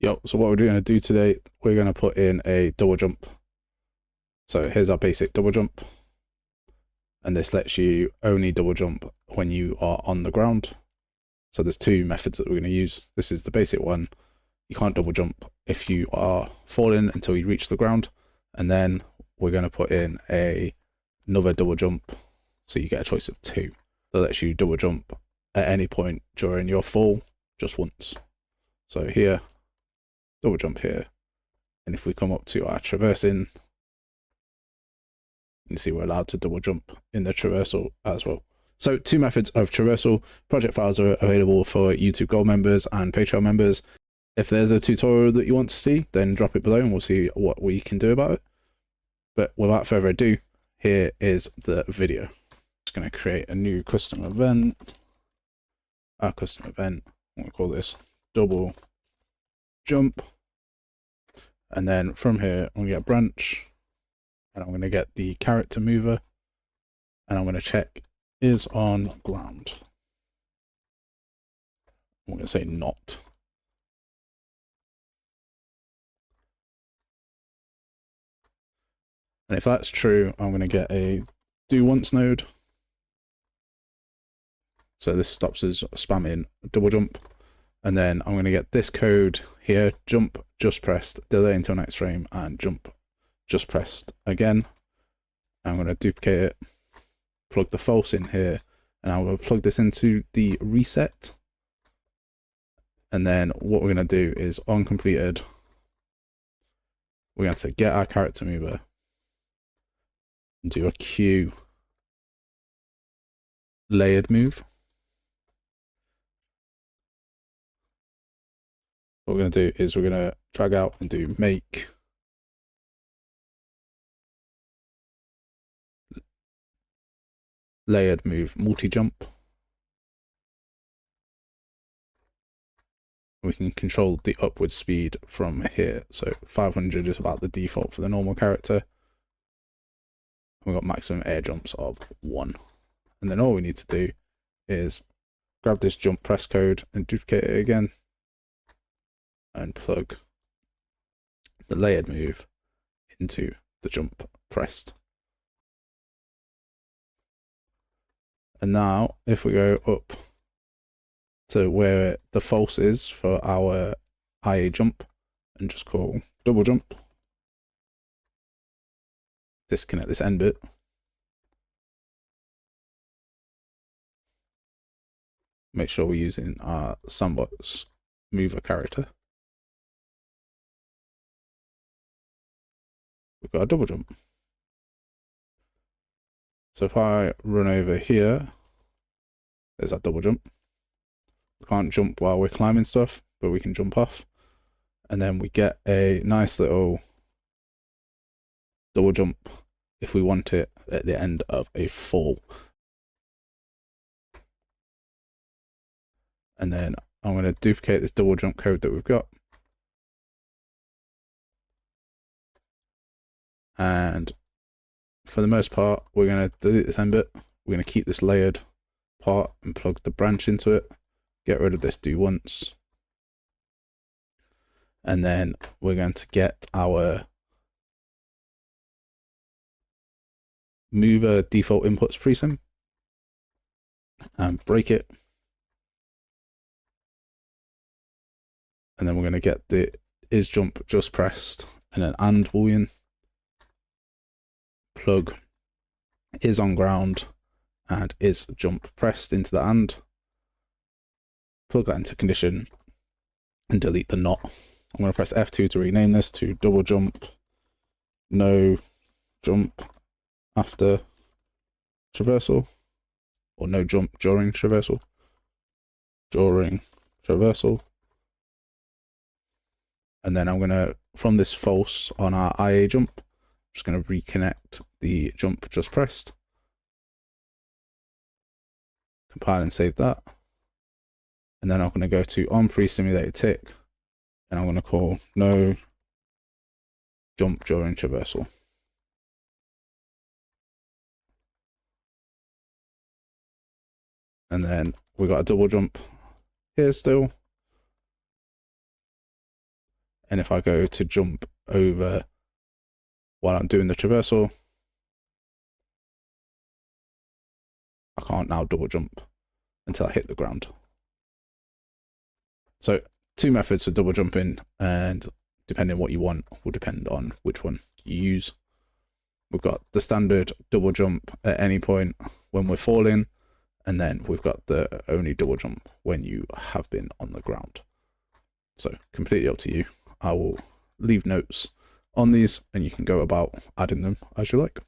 Yo, so what we're going to do today, we're going to put in a double jump. So here's our basic double jump. And this lets you only double jump when you are on the ground. So there's two methods that we're going to use. This is the basic one. You can't double jump if you are falling until you reach the ground. And then we're going to put in another double jump. So you get a choice of two. That lets you double jump at any point during your fall, just once. So here, double jump here. And if we come up to our traversing, you can see we're allowed to double jump in the traversal as well. So two methods of traversal. Project files are available for YouTube Gold members and Patreon members. If there's a tutorial that you want to see, then drop it below and we'll see what we can do about it. But without further ado, here is the video. I'm just going to create a new custom event. Our custom event, I'm going to call this double jump. And then from here, I'm going to get a branch. And I'm going to get the character mover. And I'm going to check is on ground. I'm going to say not. And if that's true, I'm going to get a do once node. So this stops us spamming double jump. And then I'm going to get this code here, jump just pressed, delay until next frame, and jump just pressed again. I'm going to duplicate it, plug the false in here, and I'm going to plug this into the reset. And then what we're going to do is on completed, we're going to get our character mover and do a Q layered move. What we're going to do is we're going to drag out and do make layered move multi-jump. We can control the upward speed from here. So 500 is about the default for the normal character. We've got maximum air jumps of 1. And then all we need to do is grab this jump press code and duplicate it again. And plug the layered move into the jump pressed. And now if we go up to where the false is for our IA jump and just call double jump, disconnect this end bit. Make sure we're using our sandbox mover character. We've got a double jump. So if I run over here, there's our double jump. We can't jump while we're climbing stuff, but we can jump off. And then we get a nice little double jump if we want it at the end of a fall. And then I'm going to duplicate this double jump code that we've got. And for the most part, we're going to delete this end bit. We're going to keep this layered part and plug the branch into it. Get rid of this do once. And then we're going to get our mover default inputs presim and break it. And then we're going to get the is jump just pressed and an and boolean. Plug is on ground and is jump pressed into the and. Plug that into condition and delete the not. I'm going to press F2 to rename this to double jump, no jump after traversal, or no jump during traversal. During traversal. And then I'm going to, from this false on our IA jump, I'm just going to reconnect the jump just pressed. Compile and save that. And then I'm going to go to on pre-simulated tick, and I'm going to call no jump during traversal. And then we got a double jump here still. And if I go to jump over while I'm doing the traversal, I can't now double jump until I hit the ground. So 2 methods for double jumping, and depending on what you want will depend on which one you use. We've got the standard double jump at any point when we're falling, and then we've got the only double jump when you have been on the ground. So completely up to you. I will leave notes on these and you can go about adding them as you like.